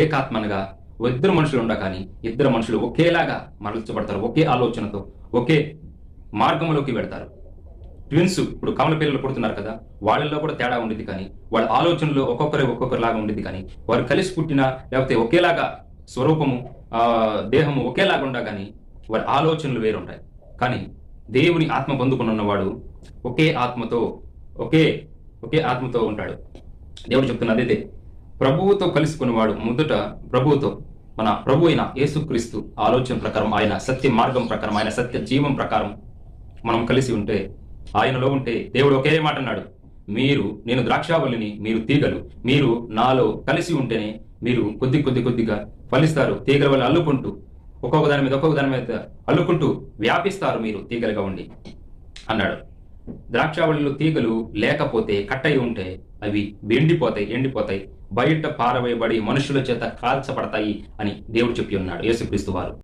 ఏకాత్మనగా ఇద్దరు మనుషులు ఉండ కానీ ఇద్దరు మనుషులు ఒకేలాగా మరల్చబడతారు. ఒకే ఆలోచనతో ఒకే మార్గంలోకి వెడతారు. ట్విన్స్ ఇప్పుడు కమల పిల్లలు పుడుతున్నారు కదా, వాళ్ళల్లో కూడా తేడా ఉండిద్ది, కానీ వాళ్ళ ఆలోచనలో ఒక్కొక్కరిలాగా ఉండిద్ది, కానీ వారు కలిసి పుట్టినా లేకపోతే ఒకేలాగా స్వరూపము దేహము ఒకేలాగా ఉండా కానీ వారి ఆలోచనలు వేరుంటాయి. కానీ దేవుని ఆత్మ పొందుకున్నవాడు ఒకే ఆత్మతో ఒకే ఆత్మతో ఉంటాడు. దేవుడు చెప్తున్నది అదే. ప్రభువుతో కలుసుకునేవాడు మొదట ప్రభువుతో, మన ప్రభు అయిన యేసుక్రీస్తు ఆలోచన ప్రకారం, ఆయన సత్య మార్గం ప్రకారం, ఆయన సత్య జీవం ప్రకారం మనం కలిసి ఉంటే, ఆయనలో ఉంటే, దేవుడు ఒకే మాట అన్నాడు, నేను ద్రాక్షావల్లిని, మీరు తీగలు, మీరు నాలో కలిసి ఉంటేనే మీరు కొద్దిగా ఫలిస్తారు. తీగల వల్ల అల్లుకుంటూ ఒక్కొక్క దాని మీద అల్లుకుంటూ వ్యాపిస్తారు మీరు తీగలుగా ఉండి అన్నాడు. ద్రాక్షావళిలో తీగలు లేకపోతే, కట్టయి ఉంటే అవి ఎండిపోతాయి, బయట పారవేయబడి మనుషుల చేత కాల్చబడతాయి అని దేవుడు చెప్పి ఉన్నాడు, యేసుక్రీస్తు వారు.